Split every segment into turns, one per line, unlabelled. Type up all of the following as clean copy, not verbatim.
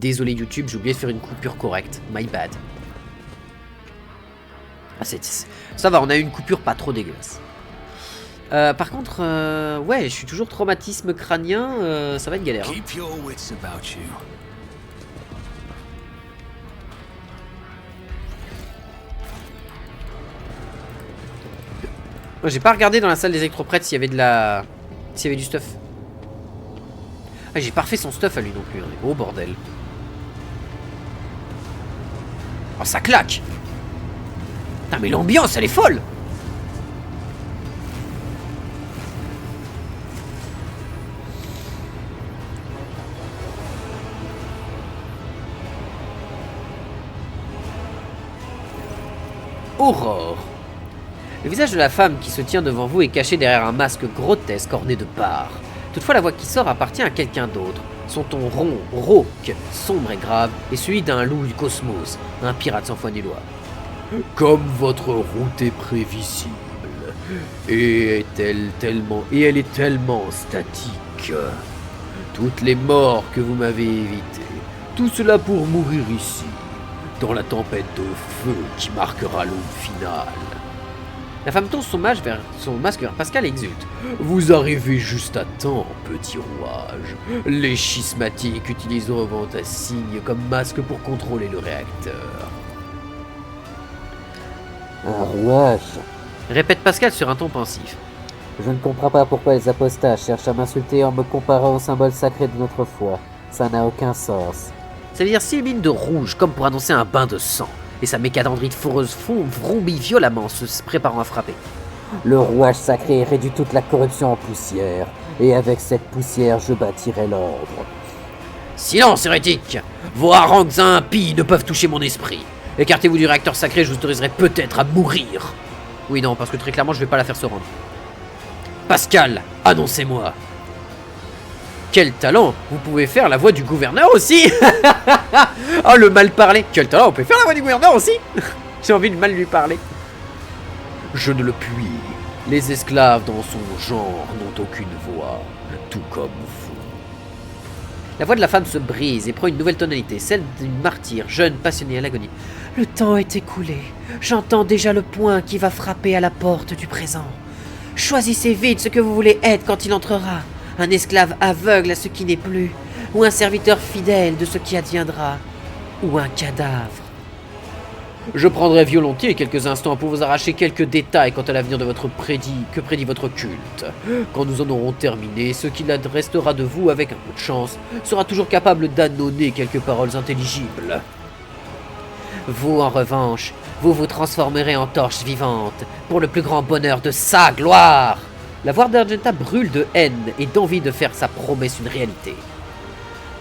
Désolé YouTube, j'ai oublié de faire une coupure correcte. My bad. Ah, ça va, on a eu une coupure pas trop dégueulasse. Par contre, ouais, je suis toujours traumatisme crânien, ça va être galère. Hein.
Keep your wits about you.
Moi, j'ai pas regardé dans la salle des électroprêtes s'il y avait de la... s'il y avait du stuff. Ah, j'ai pas refait son stuff à lui non plus, hein. Oh bordel. Oh, ça claque. Putain, mais l'ambiance, elle est folle. Aurore. Le visage de la femme qui se tient devant vous est caché derrière un masque grotesque orné de barres. Toutefois, la voix qui sort appartient à quelqu'un d'autre. Son ton rond, rauque, sombre et grave est celui d'un loup du cosmos, un pirate sans foi ni loi. Comme votre route est prévisible, et elle est tellement statique. Toutes les morts que vous m'avez évitées, tout cela pour mourir ici, dans la tempête de feu qui marquera l'aube finale. La femme tourne son masque vers Pascal et exulte. Vous arrivez juste à temps, petit rouage. Les schismatiques utiliseront un signe comme masque pour contrôler le réacteur.
Un rouage.
Répète Pascal sur un ton pensif.
Je ne comprends pas pourquoi les apostats cherchent à m'insulter en me comparant au symbole sacré de notre foi. Ça n'a aucun sens.
Ça veut dire s'illumine de rouge, comme pour annoncer un bain de sang. Et sa mécadendrite foreuse vrombit violemment, se préparant à frapper.
Le rouage sacré réduit toute la corruption en poussière. Et avec cette poussière, je bâtirai l'ordre.
Silence, hérétique! Vos harangues impies ne peuvent toucher mon esprit. Écartez-vous du réacteur sacré, je vous autoriserai peut-être à mourir. Oui, non, parce que très clairement, je vais pas la faire se rendre. Pascal, annoncez-moi. Quel talent! Vous pouvez faire la voix du gouverneur aussi. Oh, le mal parlé! Quel talent! On peut faire la voix du gouverneur aussi. J'ai envie de mal lui parler. Je ne le puis. Les esclaves dans son genre n'ont aucune voix, tout comme vous. La voix de la femme se brise et prend une nouvelle tonalité, celle d'une martyre, jeune, passionnée à l'agonie. Le temps est écoulé. J'entends déjà le poing qui va frapper à la porte du présent. Choisissez vite ce que vous voulez être quand il entrera. Un esclave aveugle à ce qui n'est plus, ou un serviteur fidèle de ce qui adviendra, ou un cadavre. Je prendrai volontiers quelques instants pour vous arracher quelques détails quant à l'avenir de votre que prédit votre culte. Quand nous en aurons terminé, ce qu'il restera de vous, avec un peu de chance, sera toujours capable d'annoncer quelques paroles intelligibles. Vous, en revanche, vous vous transformerez en torche vivante, pour le plus grand bonheur de sa gloire. La voix d'Argenta brûle de haine et d'envie de faire sa promesse une réalité.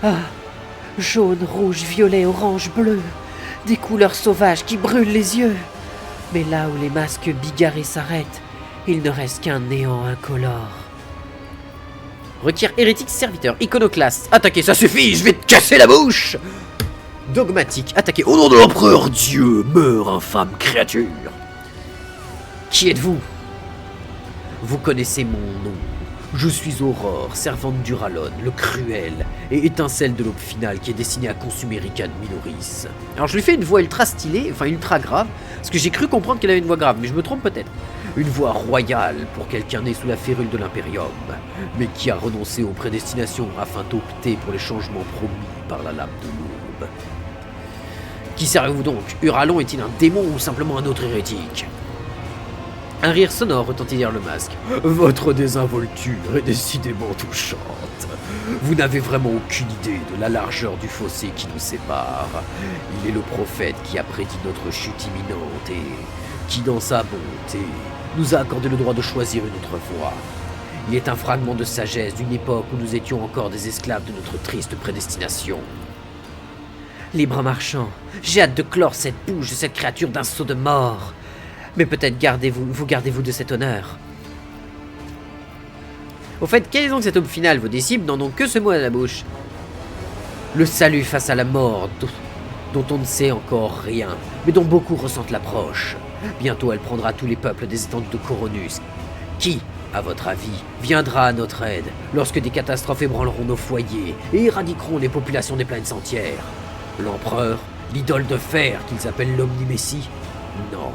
Ah, jaune, rouge, violet, orange, bleu, des couleurs sauvages qui brûlent les yeux. Mais là où les masques bigarrés s'arrêtent, il ne reste qu'un néant incolore. Requiert hérétique serviteur, iconoclaste, attaquez, ça suffit, je vais te casser la bouche. Dogmatique, attaquez, au nom de l'empereur Dieu, meurs infâme créature. Qui êtes-vous? Vous connaissez mon nom. Je suis Aurore, servante d'Uralon, le cruel, et étincelle de l'aube finale qui est destinée à consumer Rican Minoris. Alors je lui fais une voix ultra stylée, enfin ultra grave, parce que j'ai cru comprendre qu'elle avait une voix grave, mais je me trompe peut-être. Une voix royale pour quelqu'un né sous la férule de l'Imperium, mais qui a renoncé aux prédestinations afin d'opter pour les changements promis par la lame de l'aube. Qui servez-vous donc? Uralon est-il un démon ou simplement un autre hérétique? Un rire sonore retentit derrière le masque. Votre désinvolture est décidément touchante. Vous n'avez vraiment aucune idée de la largeur du fossé qui nous sépare. Il est le prophète qui a prédit notre chute imminente et qui, dans sa bonté, nous a accordé le droit de choisir une autre voie. Il est un fragment de sagesse d'une époque où nous étions encore des esclaves de notre triste prédestination. Libre marchand, j'ai hâte de clore cette bouche de cette créature d'un sceau de mort. Mais peut-être gardez-vous de cet honneur. Au fait, quel est donc cet homme final? Vos disciples n'en ont que ce mot à la bouche. Le salut face à la mort, dont on ne sait encore rien, mais dont beaucoup ressentent l'approche. Bientôt elle prendra tous les peuples des étendues de Coronus, qui, à votre avis, viendra à notre aide lorsque des catastrophes ébranleront nos foyers et éradiqueront les populations des planètes entières? L'empereur, l'idole de fer qu'ils appellent l'Omni-Messie? Non.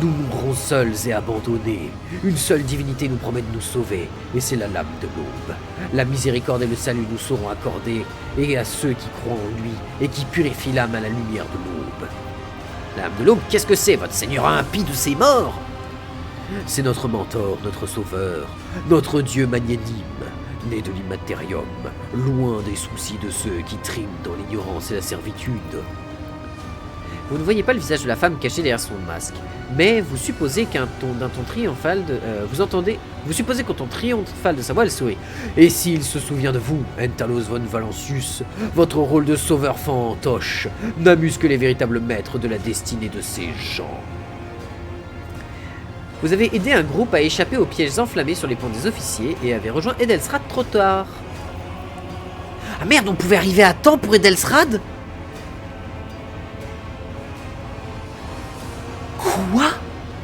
Nous mourrons seuls et abandonnés. Une seule divinité nous promet de nous sauver, et c'est la lame de l'aube. La miséricorde et le salut nous seront accordés, et à ceux qui croient en lui, et qui purifient l'âme à la lumière de l'aube. L'âme de l'aube, qu'est-ce que c'est, votre seigneur impie de ses morts? C'est notre mentor, notre sauveur, notre dieu magnanime, né de l'immatérium, loin des soucis de ceux qui triment dans l'ignorance et la servitude. Vous ne voyez pas le visage de la femme caché derrière son masque, mais vous supposez qu'un ton triomphal de... vous supposez qu'au ton triomphal de sa voix, elle sourit. Et s'il se souvient de vous, Entalos von Valancius, votre rôle de sauveur fantoche n'amuse que les véritables maîtres de la destinée de ces gens. Vous avez aidé un groupe à échapper aux pièges enflammés sur les ponts des officiers et avez rejoint Edelstrad trop tard. Ah merde, on pouvait arriver à temps pour Edelstrad? Quoi?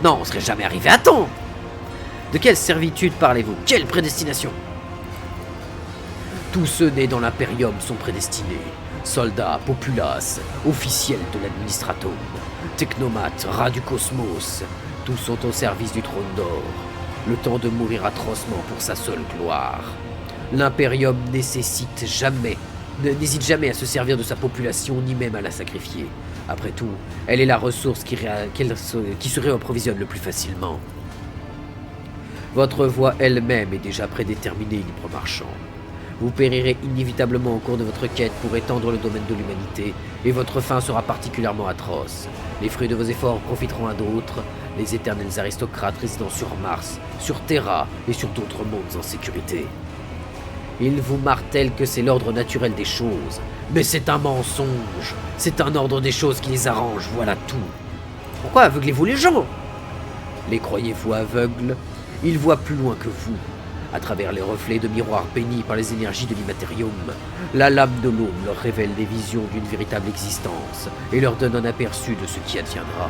Non, on serait jamais arrivé à temps. De quelle servitude parlez-vous? Quelle prédestination? Tous ceux nés dans l'Imperium sont prédestinés. Soldats, populaces, officiels de l'administratum, technomates, rats du cosmos, tous sont au service du trône d'or. Le temps de mourir atrocement pour sa seule gloire. L'Imperium n'hésite jamais à se servir de sa population, ni même à la sacrifier. Après tout, elle est la ressource qui se réapprovisionne le plus facilement. Votre voie elle-même est déjà prédéterminée, libre marchand. Vous périrez inévitablement au cours de votre quête pour étendre le domaine de l'humanité, et votre fin sera particulièrement atroce. Les fruits de vos efforts profiteront à d'autres, les éternels aristocrates résidant sur Mars, sur Terra et sur d'autres mondes en sécurité. Ils vous martèlent que c'est l'ordre naturel des choses, mais c'est un mensonge. C'est un ordre des choses qui les arrange, voilà tout. Pourquoi aveuglez-vous les gens? Les croyez-vous aveugles? Ils voient plus loin que vous. À travers les reflets de miroirs peignés par les énergies de l'immatérium, la lame de l'aube leur révèle des visions d'une véritable existence et leur donne un aperçu de ce qui adviendra.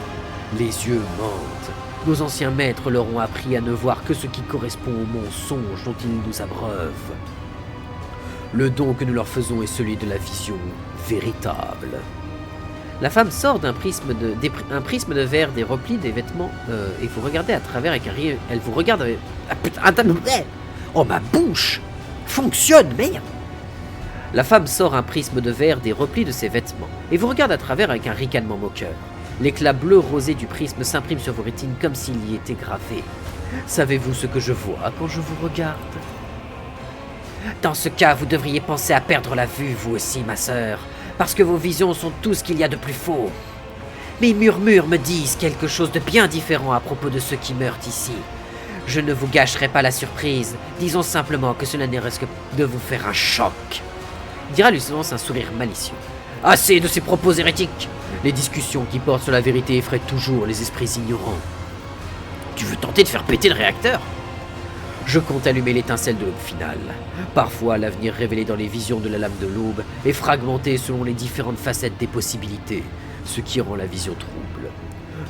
Les yeux mentent. Nos anciens maîtres leur ont appris à ne voir que ce qui correspond au mensonge dont ils nous abreuvent. Le don que nous leur faisons est celui de la vision véritable. La femme sort d'un prisme de verre des replis des vêtements et vous regardez à travers avec un rire. Elle vous regarde avec... Ah putain, oh ma bouche fonctionne, merde. La femme sort un prisme de verre des replis de ses vêtements et vous regarde à travers avec un ricanement moqueur. L'éclat bleu rosé du prisme s'imprime sur vos rétines comme s'il y était gravé. Savez-vous ce que je vois quand je vous regarde? Dans ce cas, vous devriez penser à perdre la vue, vous aussi, ma sœur, parce que vos visions sont tout ce qu'il y a de plus faux. Mes murmures me disent quelque chose de bien différent à propos de ceux qui meurent ici. Je ne vous gâcherai pas la surprise, disons simplement que cela n'est risque de vous faire un choc. Dira lui lance un sourire malicieux. Assez de ces propos hérétiques. Les discussions qui portent sur la vérité effraient toujours les esprits ignorants. Tu veux tenter de faire péter le réacteur? Je compte allumer l'étincelle de l'aube finale. Parfois, l'avenir révélé dans les visions de la lame de l'aube est fragmenté selon les différentes facettes des possibilités, ce qui rend la vision trouble.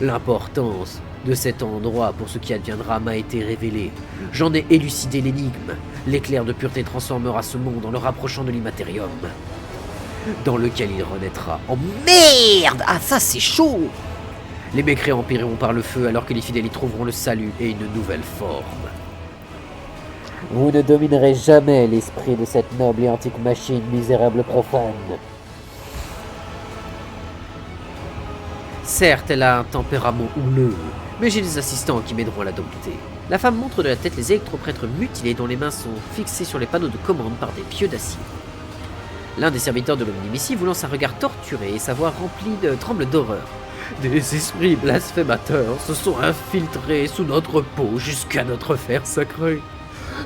L'importance de cet endroit pour ce qui adviendra m'a été révélée. J'en ai élucidé l'énigme. L'éclair de pureté transformera ce monde en le rapprochant de l'immatérium, dans lequel il renaîtra. Oh merde! Ah ça c'est chaud! Les mécréants périront par le feu alors que les fidèles y trouveront le salut et une nouvelle forme.
Vous ne dominerez jamais l'esprit de cette noble et antique machine misérable profane.
Certes, elle a un tempérament houleux, mais j'ai des assistants qui m'aideront à la dompter. La femme montre de la tête les électroprêtres mutilés dont les mains sont fixées sur les panneaux de commande par des pieux d'acier. L'un des serviteurs de l'Omni-Messie vous lance un regard torturé et sa voix remplie de tremble d'horreur. Des esprits blasphémateurs se sont infiltrés sous notre peau jusqu'à notre fer sacré.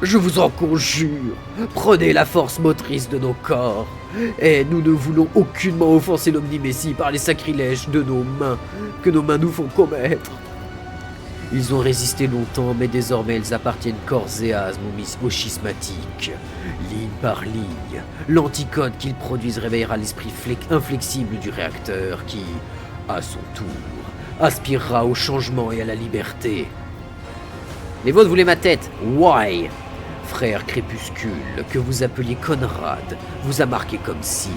Je vous en conjure, prenez la force motrice de nos corps, et nous ne voulons aucunement offenser l'Omni-Messie par les sacrilèges de nos mains, que nos mains nous font commettre. Ils ont résisté longtemps, mais désormais elles appartiennent corps et âme aux schismatiques. Ligne par ligne, l'anticode qu'ils produisent réveillera l'esprit inflexible du réacteur qui, à son tour, aspirera au changement et à la liberté. Les vôtres voulaient ma tête. Why? Frère Crépuscule, que vous appeliez Conrad, vous a marqué comme cible.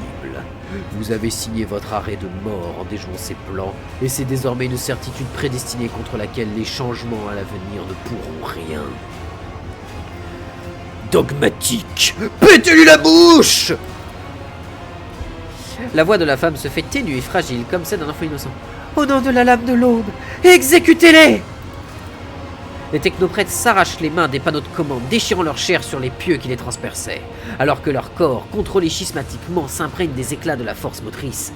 Vous avez signé votre arrêt de mort en déjouant ses plans, et c'est désormais une certitude prédestinée contre laquelle les changements à l'avenir ne pourront rien. Dogmatique! Pétez-lui la bouche! La voix de la femme se fait ténue et fragile, comme celle d'un enfant innocent. Au nom de la lame de l'aube, exécutez-les! Les technoprêtres s'arrachent les mains des panneaux de commande, déchirant leur chair sur les pieux qui les transperçaient, alors que leur corps, contrôlé schismatiquement, s'imprègne des éclats de la force motrice.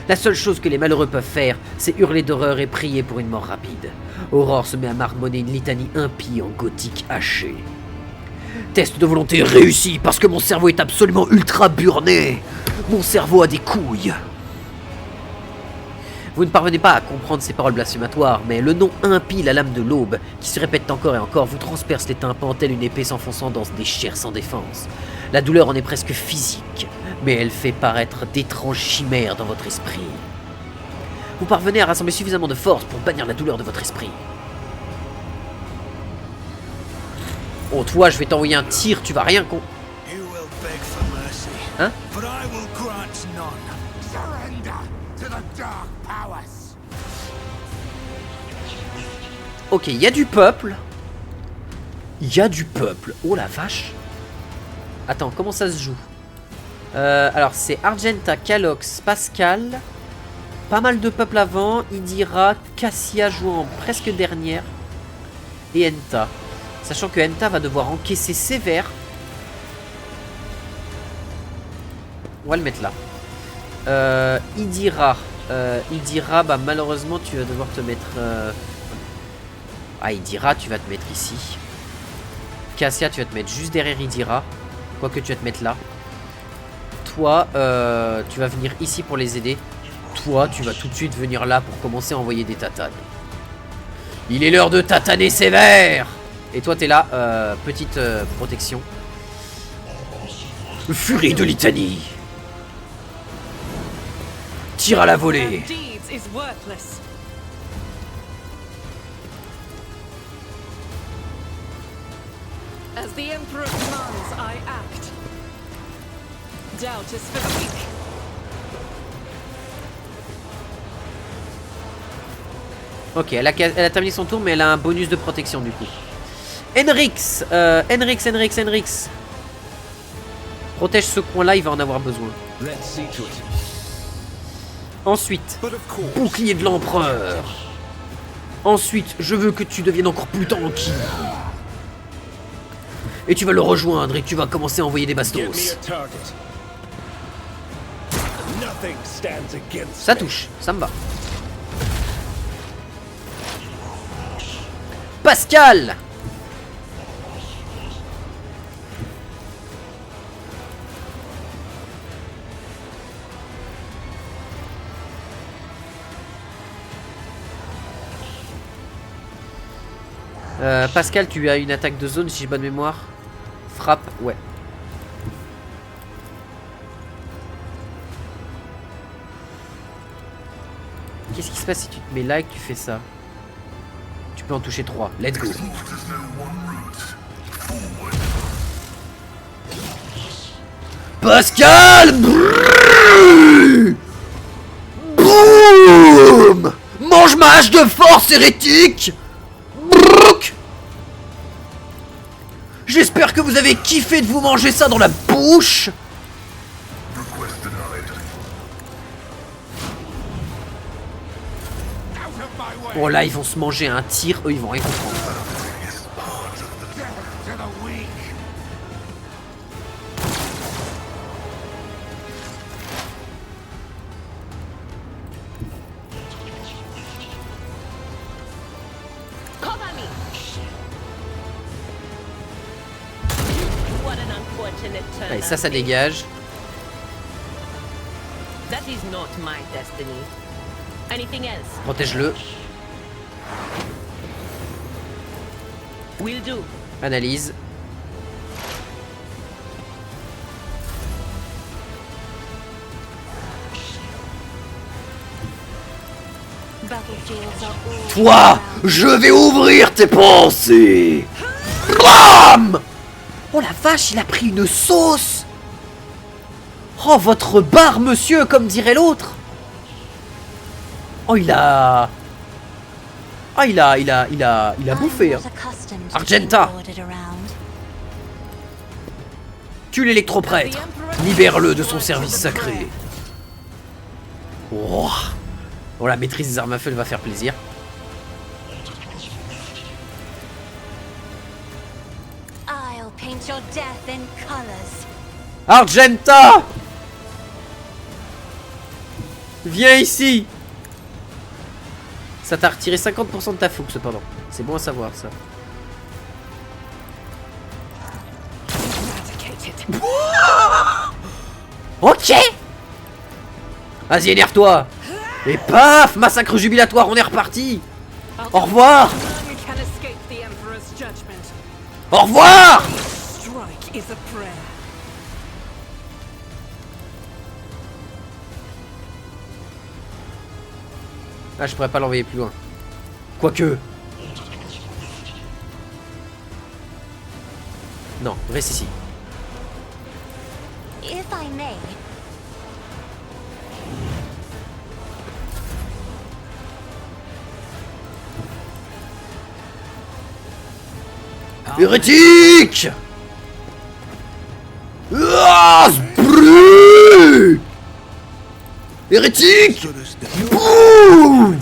La seule chose que les malheureux peuvent faire, c'est hurler d'horreur et prier pour une mort rapide. Aurore se met à marmonner une litanie impie en gothique haché. Test de volonté réussi, parce que mon cerveau est absolument ultra burné. Mon cerveau a des couilles. Vous ne parvenez pas à comprendre ces paroles blasphématoires, mais le nom impie, la lame de l'aube, qui se répète encore et encore, vous transperce les tympans telle une épée s'enfonçant dans des chairs sans défense. La douleur en est presque physique, mais elle fait paraître d'étranges chimères dans votre esprit. Vous parvenez à rassembler suffisamment de force pour bannir la douleur de votre esprit. Oh, toi, je vais t'envoyer un tir, tu vas rien con... Hein? Ok, il y a du peuple. Il y a du peuple. Oh la vache. Attends, comment ça se joue? Alors, c'est Argenta, Calox, Pascal. Pas mal de peuple avant. Idira, Cassia jouant presque dernière. Et Enta. Sachant que Enta va devoir encaisser sévère. On va le mettre là. Idira. Idira, bah malheureusement tu vas devoir te mettre... Ah, Idira, tu vas te mettre ici. Cassia, tu vas te mettre juste derrière Idira. Quoique tu vas te mettre là. Toi, tu vas venir ici pour les aider. Toi, tu vas tout de suite venir là pour commencer à envoyer des tatanes. Il est l'heure de tataner sévère. Et toi, t'es là, petite protection. Furie de litanie. Tire à la volée.
As the Emperor commands, I act. Doubt is for the weak.
Ok, elle a terminé son tour, mais elle a un bonus de protection du coup. Henrix, Henrix. Protège ce coin-là, il va en avoir besoin. Ensuite, bouclier de l'empereur. Ensuite, je veux que tu deviennes encore plus tanky. Et tu vas le rejoindre et tu vas commencer à envoyer des bastos. Ça touche, ça me va. Pascal! Pascal, tu as une attaque de zone si j'ai bonne mémoire. Frappe, ouais. Qu'est-ce qui se passe si tu te mets là et que tu fais ça? Tu peux en toucher 3. Let's go. Pascal! Boum! Mange ma hache de force, hérétique! J'espère que vous avez kiffé de vous manger ça dans la bouche. Oh là, ils vont se manger un tir, eux ils vont rien comprendre. Allez, ça dégage. Protège-le. Analyse.
Battlefields are all
Toi,
around.
je vais ouvrir tes pensées. Bam! Oh la vache, il a pris une sauce. Oh, votre bar, monsieur, comme dirait l'autre. Oh, il a bouffé. Hein.
I'm not accustomed to
Argenta.
being ordered around.
Tue l'électroprêtre. Libère-le de son service sacré. Oh. Bon, la maîtrise des armes à feu va faire plaisir.
I'll paint your death in colors.
Argenta! Viens ici! Ça t'a retiré 50% de ta fougue cependant. C'est bon à savoir ça. Ok! Vas-y, énerve-toi! Et paf! Massacre jubilatoire, on est reparti! Au revoir!
None can escape the Emperor's judgment.
Au revoir!
Strike is a prayer.
Ah, je pourrais pas l'envoyer plus loin. Quoique. Non, reste ici.
If I may,
Hérétique! Ah, sprue! Hérétique! Bouh!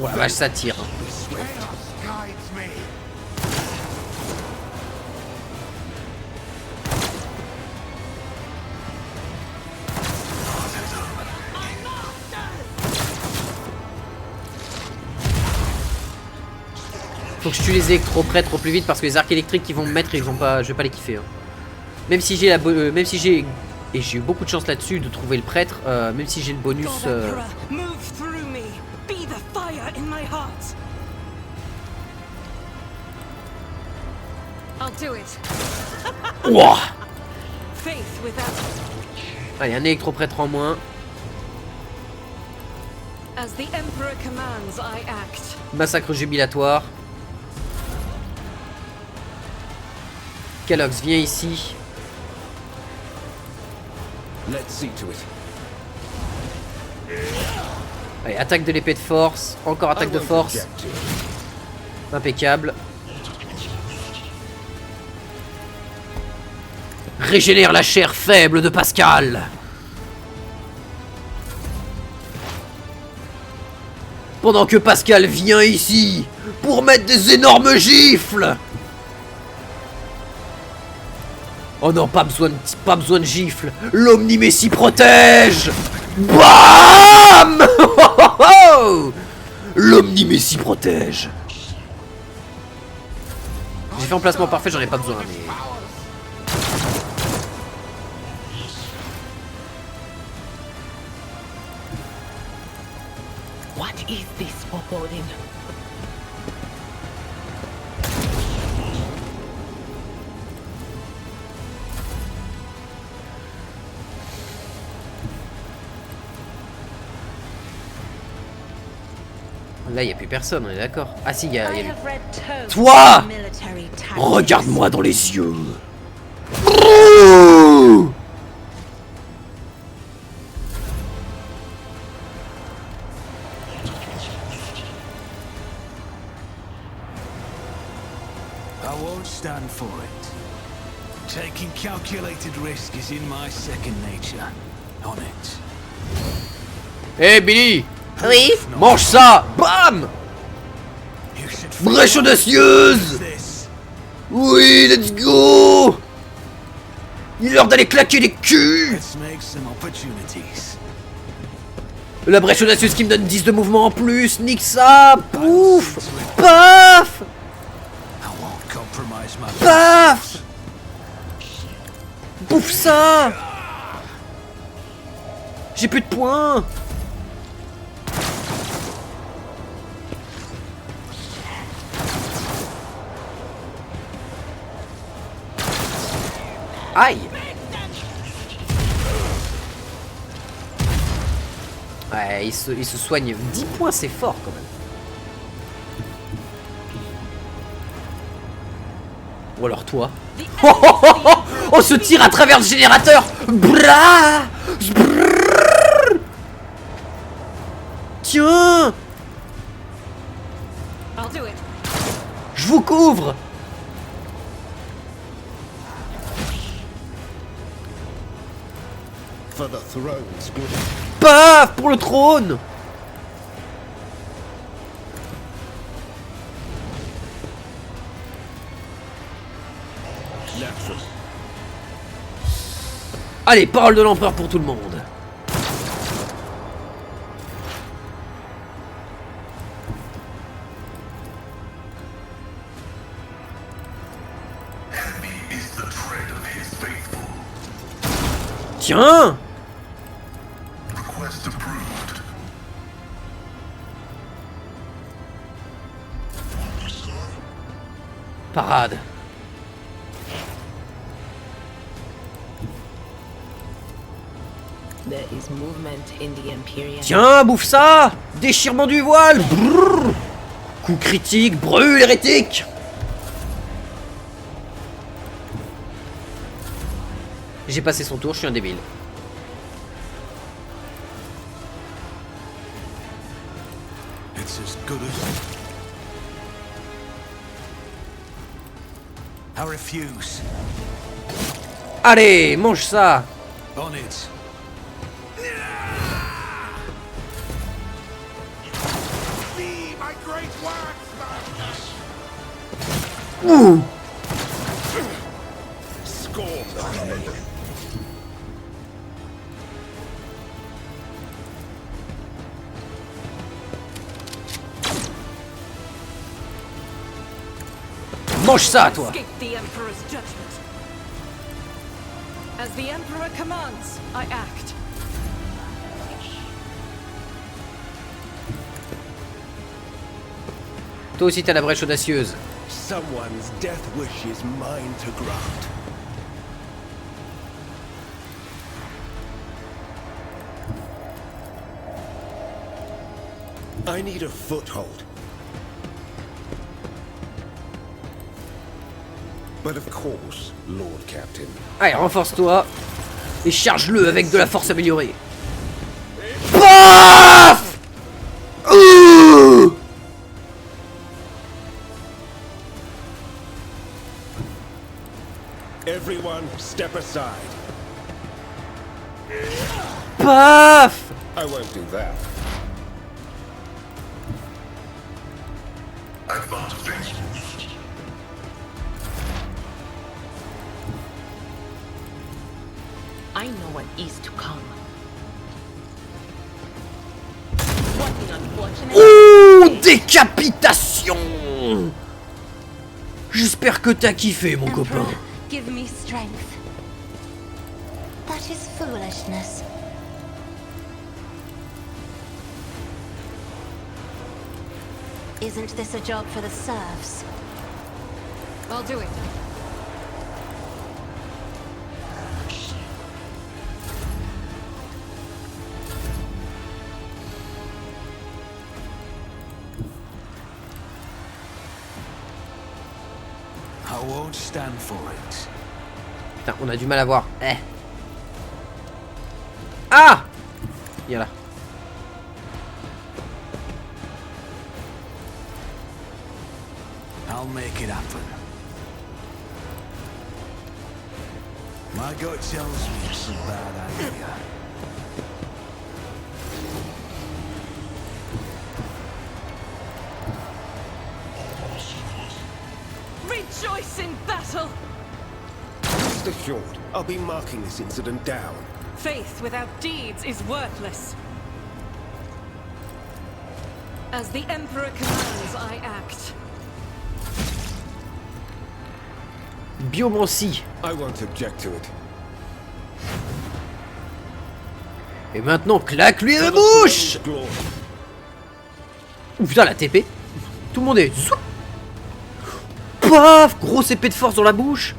Oh la vache, ça tire. Faut que je tue les électro-prêtres au plus vite parce que les arcs électriques qu'ils vont me mettre, ils vont pas, je vais pas les kiffer. Hein. Même si j'ai la, même si j'ai, et j'ai eu beaucoup de chance là-dessus de trouver le prêtre, même si j'ai le bonus.
God Emperor, move through me. Be the fire in my heart. I'll do it.
Ouah!
Faith without
Allez, un électro-prêtre en moins.
as the Emperor commands, I act.
Massacre jubilatoire. Kellogg's, viens ici.
Let's see to it.
Allez, attaque de l'épée de force. Encore attaque de force. Impeccable. Régénère la chair faible de Pascal. Pendant que Pascal vient ici pour mettre des énormes gifles. Oh non, pas besoin de gifles. L'Omni-Messie protège. Bam! L'Omni-Messie protège. J'ai fait emplacement parfait, j'en ai pas besoin, mais...
What is this foreboding?
Là, il n'y a plus personne, on est d'accord. Ah si, il y a
I
lui.
have read tomes
Toi!
of military tactics.
Regarde-moi dans les yeux. Ouh!
I won't stand for it. Taking calculated risk is in my second nature. On it.
Eh Billy!
Oui?
Mange ça! Bam!
You should
Brèche audacieuse!
this.
Oui, let's go! Il est l'heure d'aller claquer les culs!
Let's make some opportunities.
La brèche audacieuse qui me donne 10 de mouvement en plus! Nique ça! Pouf! Paf!
I won't compromise my
Paf! Bouffe ça! J'ai plus de points! Aïe. Ouais, il se soigne. 10 points, c'est fort quand même. Ou alors toi. On se tire à travers le générateur. Bra. Brrr. Tiens.
I'll do it.
Je vous couvre.
For the throne's good.
Paf pour le trône. Allez, parole de l'empereur pour tout le monde. Tiens. Parade.
There is movement in the Imperium.
Tiens, bouffe ça. Déchirement du voile. Brrr. Coup critique, brûle hérétique. J'ai passé son tour, je suis un débile.
It's as good as... I refuse.
Allez, mange ça.
On it.
Ouh. Mange ça, toi.
Escape the Emperor's judgment. As the Emperor commands, I act.
Toi aussi, t'as la brèche audacieuse.
Someone's death wish is mine to grant. I need a foothold. But of course, Lord Captain.
Allez, renforce-toi. Et charge-le avec de la force améliorée. Paf.
Everyone, step aside.
Paf.
I won't do that.
I know what is to come. What an unfortunate.
Ouh, décapitation. J'espère que t'as kiffé, mon copain.
Emperor, give me strength. That is foolishness. Isn't this a job for the serfs?
I'll do it.
I won't stand for it.
Putain, on a du mal à voir. Eh. Ah. Viens là.
I'll make it happen. My gut tells me it's a bad idea.
Rejoice in battle!
Rest assured, I'll be marking this incident down.
Faith without deeds is worthless. As the Emperor commands, I act.
Biomancie.
I won't object to it.
Et maintenant, claque-lui la bouche.
Glory.
Ouh, putain, la TP. Tout le monde est... Zoup. Paf. Grosse épée de force dans la bouche.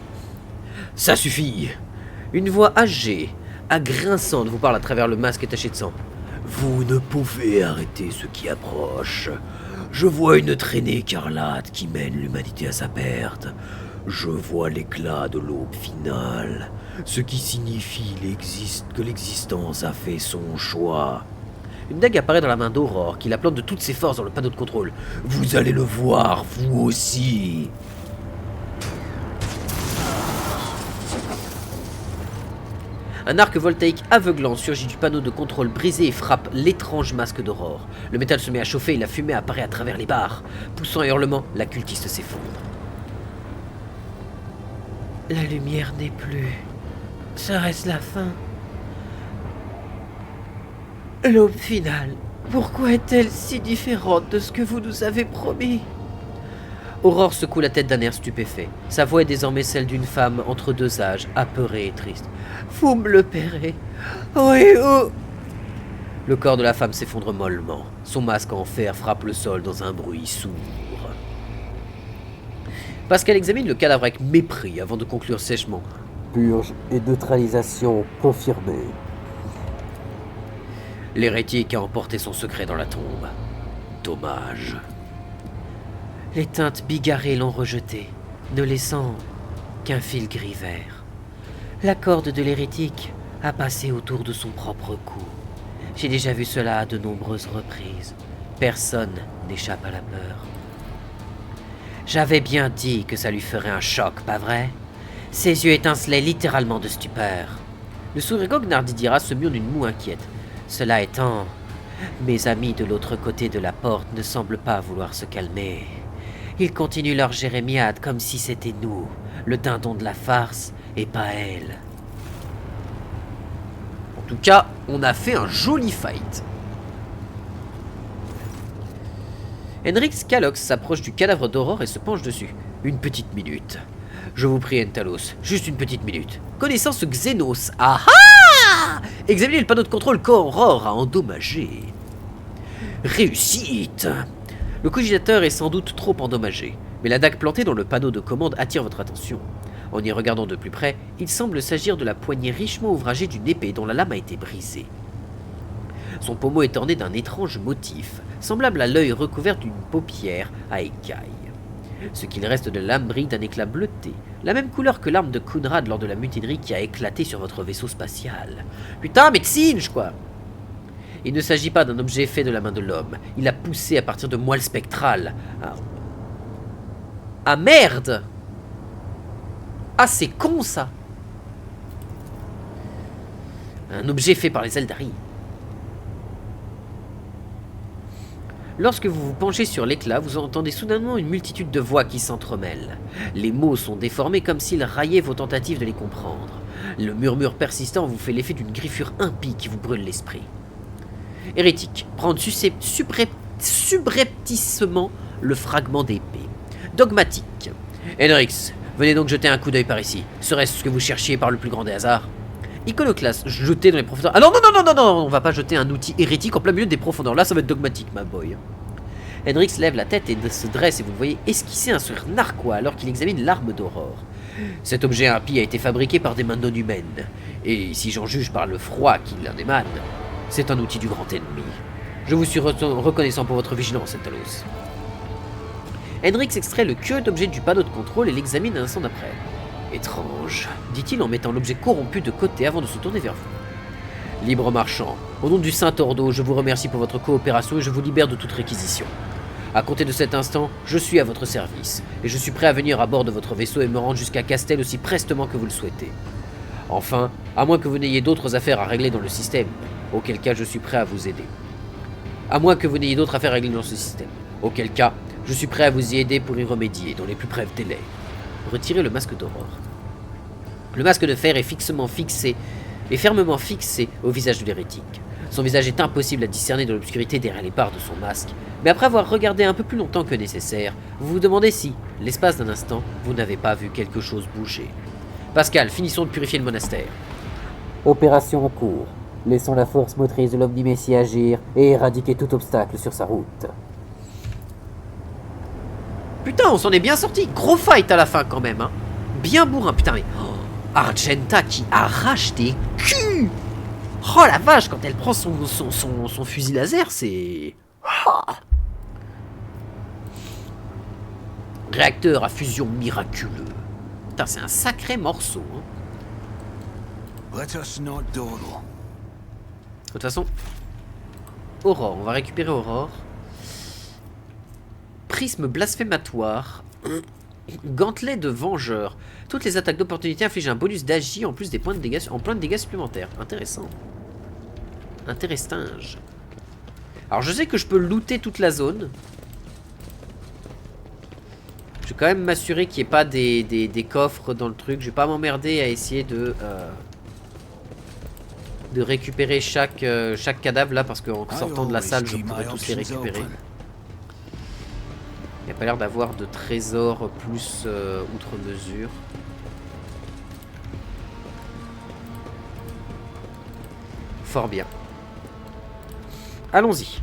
Ça suffit. Une voix âgée, grinçante vous parle à travers le masque taché de sang. Vous ne pouvez arrêter ce qui approche. Je vois une traînée écarlate qui mène l'humanité à sa perte. Je vois l'éclat de l'aube finale, ce qui signifie que l'existence a fait son choix. Une dague apparaît dans la main d'Aurore, qui la plante de toutes ses forces dans le panneau de contrôle. Vous allez le voir, vous aussi. Un arc voltaïque aveuglant surgit du panneau de contrôle brisé et frappe l'étrange masque d'Aurore. Le métal se met à chauffer et la fumée apparaît à travers les barres. Poussant un hurlement, la cultiste s'effondre. La lumière n'est plus. Serait-ce la fin? L'aube finale. Pourquoi est-elle si différente de ce que vous nous avez promis? Aurore secoue la tête d'un air stupéfait. Sa voix est désormais celle d'une femme entre deux âges, apeurée et triste. Vous me le paierez. Oui, oh. Le corps de la femme s'effondre mollement. Son masque en fer frappe le sol dans un bruit sourd. Pascal examine le cadavre avec mépris avant de conclure sèchement.
Purge et neutralisation confirmée.
L'hérétique a emporté son secret dans la tombe. Dommage. Les teintes bigarrées l'ont rejeté, ne laissant qu'un fil gris-vert. La corde de l'hérétique a passé autour de son propre cou. J'ai déjà vu cela à de nombreuses reprises. Personne n'échappe à la peur. J'avais bien dit que ça lui ferait un choc, pas vrai? Ses yeux étincelaient littéralement de stupeur. Le sourire goguenard d'Idira se mure d'une moue inquiète. Cela étant, mes amis de l'autre côté de la porte ne semblent pas vouloir se calmer. Ils continuent leur jérémiade comme si c'était nous, le dindon de la farce, et pas elle. En tout cas, on a fait un joli fight. Henrix Calox s'approche du cadavre d'Aurore et se penche dessus. Une petite minute. Je vous prie, Entalos, juste une petite minute. Connaissant ce Xenos, ah! Examinez le panneau de contrôle qu'Aurore a endommagé. Réussite! Le cogitateur est sans doute trop endommagé, mais la dague plantée dans le panneau de commande attire votre attention. En y regardant de plus près, il semble s'agir de la poignée richement ouvragée d'une épée dont la lame a été brisée. Son pommeau est orné d'un étrange motif, semblable à l'œil recouvert d'une paupière à écailles. Ce qu'il reste de la lame brille d'un éclat bleuté, la même couleur que l'arme de Kunrad lors de la mutinerie qui a éclaté sur votre vaisseau spatial. Putain, médecine, quoi! Il ne s'agit pas d'un objet fait de la main de l'homme. Il a poussé à partir de moelle spectrale. Ah merde! Ah, c'est con, ça! Un objet fait par les Eldari. Lorsque vous vous penchez sur l'éclat, vous entendez soudainement une multitude de voix qui s'entremêlent. Les mots sont déformés comme s'ils raillaient vos tentatives de les comprendre. Le murmure persistant vous fait l'effet d'une griffure impie qui vous brûle l'esprit. Hérétique, prendre subrepticement le fragment d'épée. Dogmatique. Henrix, venez donc jeter un coup d'œil par ici. Serait-ce ce que vous cherchiez par le plus grand des hasards? Iconoclaste, jeter dans les profondeurs. Ah non, on va pas jeter un outil hérétique en plein milieu des profondeurs. Là, ça va être dogmatique, ma boy. Henrix lève la tête et se dresse et vous le voyez esquisser un sourire narquois alors qu'il examine l'arme d'Aurore. Cet objet impie a été fabriqué par des mains non humaines. Et si j'en juge par le froid qui en émane, c'est un outil du grand ennemi. Je vous suis reconnaissant pour votre vigilance, Entalos. Henrix extrait le curieux objet du panneau de contrôle et l'examine un instant d'après. Étrange, dit-il en mettant l'objet corrompu de côté avant de se tourner vers vous. Libre marchand, au nom du Saint-Ordo, je vous remercie pour votre coopération et je vous libère de toute réquisition. À compter de cet instant, je suis à votre service, et je suis prêt à venir à bord de votre vaisseau et me rendre jusqu'à Castel aussi prestement que vous le souhaitez. Enfin, à moins que vous n'ayez d'autres affaires à régler dans le système, auquel cas je suis prêt à vous aider. À moins que vous n'ayez d'autres affaires à régler dans ce système, auquel cas je suis prêt à vous y aider pour y remédier dans les plus brefs délais. Retirez le masque d'Aurore. Le masque de fer est fermement fixé au visage de l'hérétique. Son visage est impossible à discerner dans l'obscurité derrière les barres de son masque, mais après avoir regardé un peu plus longtemps que nécessaire, vous vous demandez si, l'espace d'un instant, vous n'avez pas vu quelque chose bouger. Pascal, finissons de purifier le monastère.
Opération en cours. Laissons la force motrice de l'Omnimessie agir et éradiquer tout obstacle sur sa route.
Putain, on s'en est bien sorti. Gros fight à la fin quand même, hein. Bien bourrin, putain mais... Oh. Argenta qui arrache des culs. Oh la vache, quand elle prend son fusil laser, c'est... Oh. Réacteur à fusion miraculeux. Putain, c'est un sacré morceau. Hein.
Let us not dawdle.
De toute façon, Aurore, on va récupérer Aurore. Prisme blasphématoire. Gantelet de vengeur. Toutes les attaques d'opportunité infligent un bonus d'agi en plus des points de dégâts, en points de dégâts supplémentaires. Intéressant. Interestinge. Alors je sais que je peux looter toute la zone. Je vais quand même m'assurer qu'il n'y ait pas des coffres dans le truc. Je vais pas m'emmerder à essayer de récupérer chaque cadavre là, parce qu'en sortant de la salle je pourrais tous les récupérer. Il n'y a pas l'air d'avoir de trésors plus outre mesure. Fort bien. Allons-y.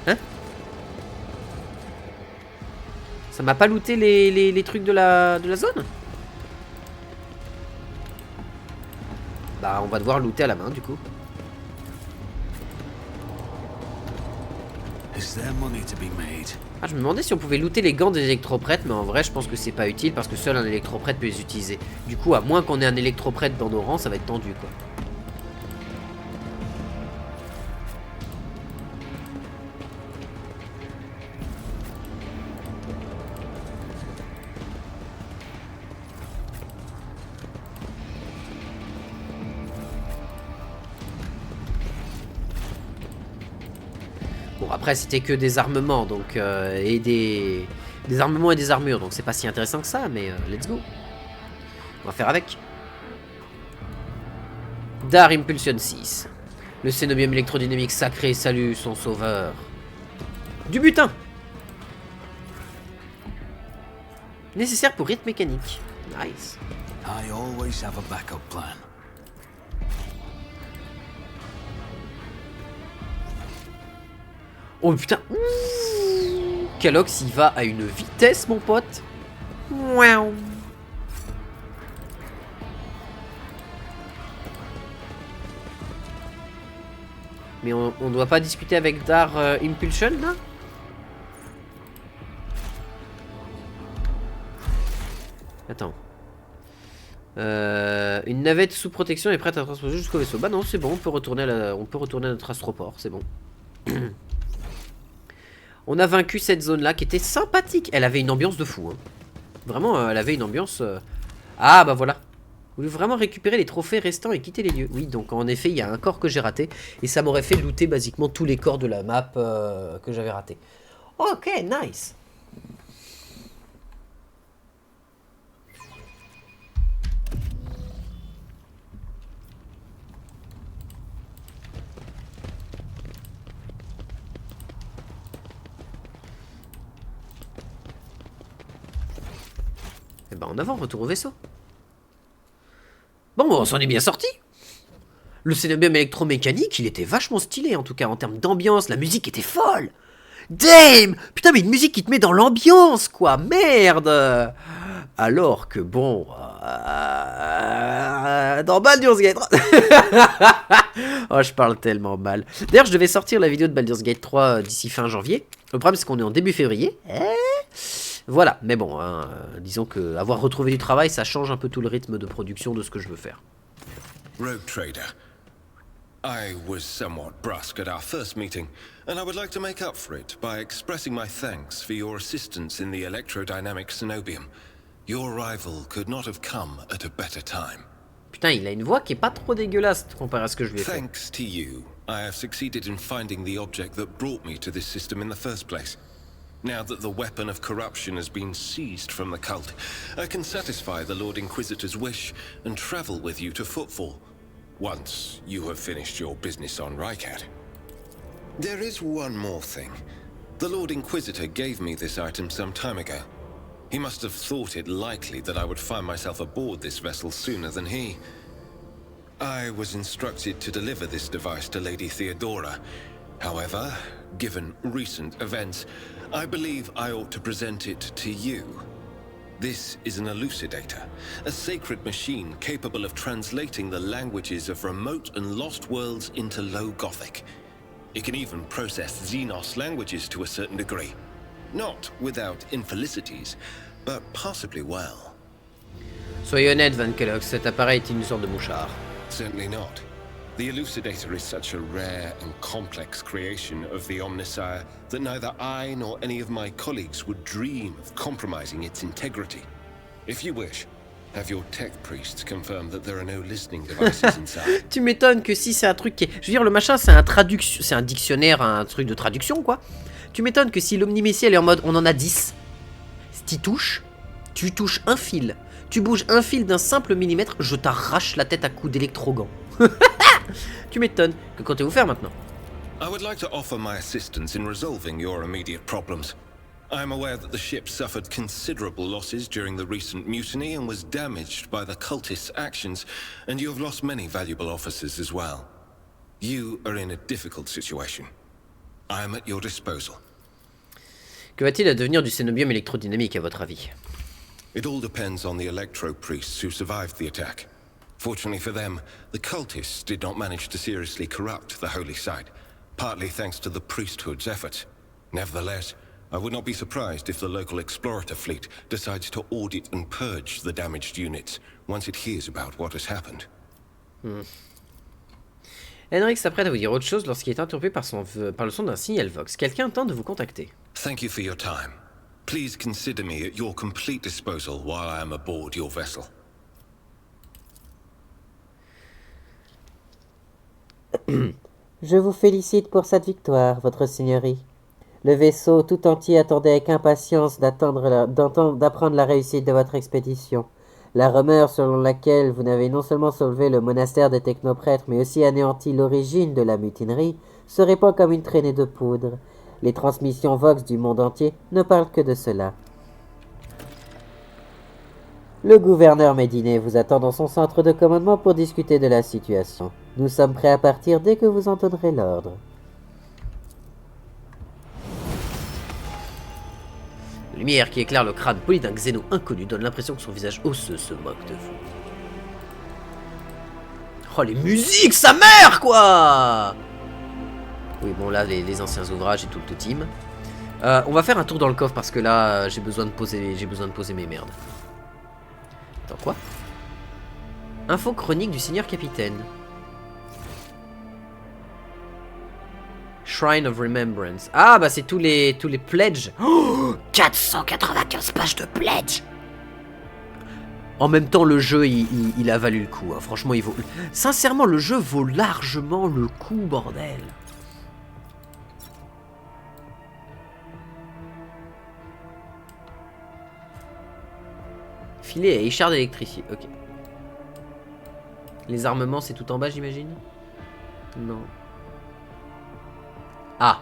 Hein? Ça m'a pas looté les trucs de la zone? Bah on va devoir looter à la main du coup. Ah, je me demandais si on pouvait looter les gants des électroprêtres, mais en vrai je pense que c'est pas utile parce que seul un électroprêtre peut les utiliser. Du coup, à moins qu'on ait un électroprêtre dans nos rangs, ça va être tendu quoi. Bon, après c'était que des armements donc et des armements et des armures, donc c'est pas si intéressant que ça, mais let's go. On va faire avec. Dar Impulsion 6. Le cénobium électrodynamique sacré salue son sauveur. Du butin. Nécessaire pour rythme mécanique. Nice.
I always have a backup plan.
Oh putain. Calox il va à une vitesse mon pote. Wow. Mais on doit pas discuter avec Dar Impulsion là? Attends. Une navette sous protection est prête à transporter jusqu'au vaisseau. Bah non, c'est bon, on peut retourner à notre astroport, c'est bon. On a vaincu cette zone là qui était sympathique. Elle avait une ambiance de fou hein. Vraiment elle avait une ambiance Ah bah voilà. Vous voulez vraiment récupérer les trophées restants et quitter les lieux. Oui, donc en effet il y a un corps que j'ai raté. Et ça m'aurait fait looter basiquement tous les corps de la map que j'avais raté. Ok, nice. Et ben en avant, retour au vaisseau. Bon, on s'en est bien sorti. Le cénobium électromécanique, il était vachement stylé en tout cas en termes d'ambiance, la musique était folle. Damn! Putain, mais une musique qui te met dans l'ambiance, quoi, merde! Alors que bon... dans Baldur's Gate... Oh, je parle tellement mal. D'ailleurs, je devais sortir la vidéo de Baldur's Gate 3 d'ici fin janvier. Le problème, c'est qu'on est en début février. Voilà, mais bon, hein, disons que avoir retrouvé du travail, ça change un peu tout le rythme de production de ce que je veux faire.
Rogue Trader. I was somewhat brusque at our first meeting, and I would like to make up for it by expressing my thanks for your assistance in the electrodynamic cenobium. Your arrival could not have come at a better time.
Putain, il a une voix qui est pas trop dégueulasse comparé à ce que je lui ai fait.
Thanks to you, I have succeeded in finding the object that brought me to this system in the first place. Now that the weapon of corruption has been seized from the cult, I can satisfy the Lord Inquisitor's wish and travel with you to Footfall, once you have finished your business on Rycat. There is one more thing. The Lord Inquisitor gave me this item some time ago. He must have thought it likely that I would find myself aboard this vessel sooner than he. I was instructed to deliver this device to Lady Theodora, However, given recent events, I believe I ought to present it to you. This is an elucidator, a sacred machine capable of translating the languages of remote and lost worlds into Low Gothic. It can even process Xenos languages to a certain degree. Not without infelicities, but possibly well.
Soyez honnête, Van Kellogg, cet appareil est une sorte de mouchard.
Certainly not. The Elucidator is such a rare and complex creation of the Omnissiah that neither I nor any of my colleagues would dream of compromising its integrity. If you wish, have your tech priests confirm that there are no listening devices inside.
Tu m'étonnes que si c'est un truc qui est... Je veux dire, le machin, c'est un dictionnaire, un truc de traduction, quoi. Tu m'étonnes que si l'Omniméciel est en mode on en a 10, si tu touches un fil, tu bouges un fil d'un simple millimètre, je t'arrache la tête à coups d'électrogant. Tu m'étonnes. Que comptez-vous faire maintenant?
I would like to offer my assistance in resolving your immediate problems. I am aware that the ship suffered considerable losses during the recent mutiny and was damaged by the cultists' actions, and you have lost many valuable officers as well. You are in a difficult situation. I am at your disposal.
Que va-t-il advenir du cénobium électrodynamique à votre avis?
It all depends on the electro-priests who survived the attack. Fortunately for them, the cultists did not manage to seriously corrupt the holy site, partly thanks to the priesthood's efforts. Nevertheless, I would not be surprised if the local explorator fleet decides to audit and purge the damaged units once it hears about what has happened.
Henrik s'apprête à vous dire autre chose lorsqu'il est interrompu par le son d'un signal Vox. Quelqu'un tente de vous contacter.
Thank you for your time. Please consider me at your complete disposal while I am aboard your vessel.
Je vous félicite pour cette victoire, votre seigneurie. Le vaisseau tout entier attendait avec impatience d'apprendre la réussite de votre expédition. La rumeur selon laquelle vous n'avez non seulement sauvé le monastère des technoprêtres, mais aussi anéanti l'origine de la mutinerie, se répand comme une traînée de poudre. Les transmissions Vox du monde entier ne parlent que de cela. Le gouverneur Médinet vous attend dans son centre de commandement pour discuter de la situation. Nous sommes prêts à partir dès que vous en donnerez l'ordre.
La lumière qui éclaire le crâne poli d'un xéno inconnu donne l'impression que son visage osseux se moque de vous. Oh, les musiques, sa mère, quoi! Oui, bon, là, les anciens ouvrages et tout le team. On va faire un tour dans le coffre parce que là, j'ai besoin de poser mes merdes. Attends, quoi? Info chronique du seigneur capitaine. Shrine of Remembrance. Ah, bah c'est tous les pledges. Oh, 495 pages de pledge. En même temps, le jeu, il a valu le coup. Hein. Franchement, il vaut... Sincèrement, le jeu vaut largement le coup, bordel. Filet et écharde d'électricité. Ok. Les armements, c'est tout en bas, j'imagine? Non. Ah.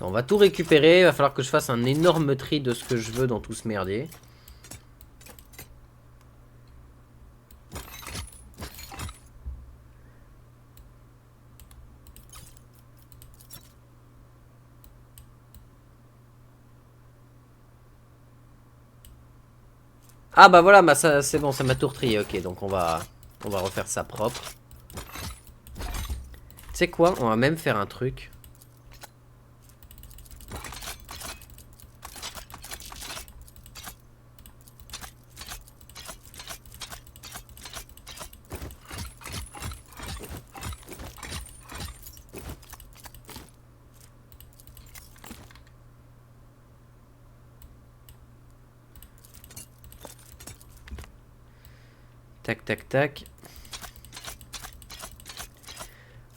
On va tout récupérer, il va falloir que je fasse un énorme tri de ce que je veux dans tout ce merdier. Ah bah voilà, bah ça c'est bon, ça m'a tout trié, ok, donc on va refaire ça propre. Tu sais quoi, on va même faire un truc. Tac, tac, tac.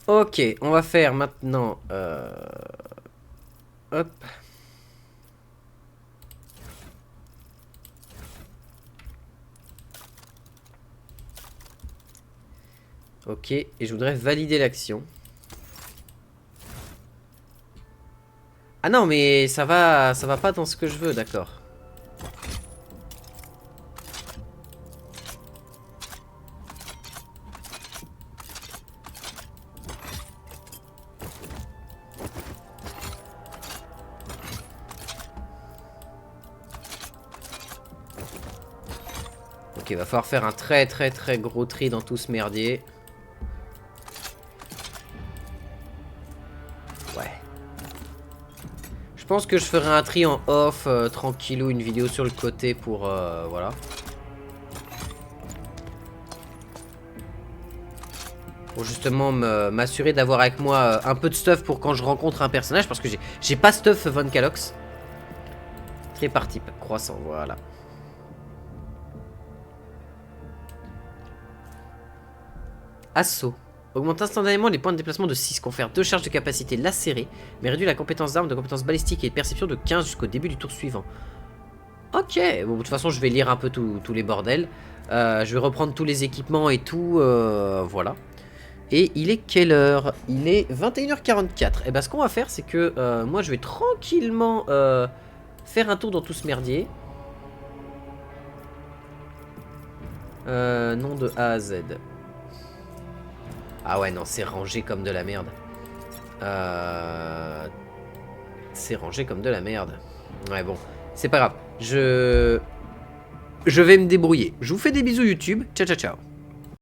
Ok, on va faire maintenant... Hop. Ok, et je voudrais valider l'action. Ah non, mais ça va pas dans ce que je veux, d'accord. Ok, il va falloir faire un très gros tri dans tout ce merdier. Ouais. Je pense que je ferai un tri en off, tranquillou, une vidéo sur le côté pour... voilà. Pour justement m'assurer d'avoir avec moi un peu de stuff pour quand je rencontre un personnage. Parce que j'ai pas stuff Von Calox. Très parti, croissant, voilà. Assaut. Augmente instantanément les points de déplacement de 6, confère 2 charges de capacité lacérées, mais réduit la compétence d'arme, de compétence balistique et de perception de 15 jusqu'au début du tour suivant. Ok, bon, de toute façon je vais lire un peu tous les bordels. Je vais reprendre tous les équipements et tout, voilà. Et il est quelle heure? Il est 21h44. Et ben ce qu'on va faire c'est que moi je vais tranquillement faire un tour dans tout ce merdier. Nom de A à Z. Ah ouais, non, c'est rangé comme de la merde. C'est rangé comme de la merde. Ouais, bon, c'est pas grave. Je vais me débrouiller. Je vous fais des bisous YouTube. Ciao, ciao, ciao.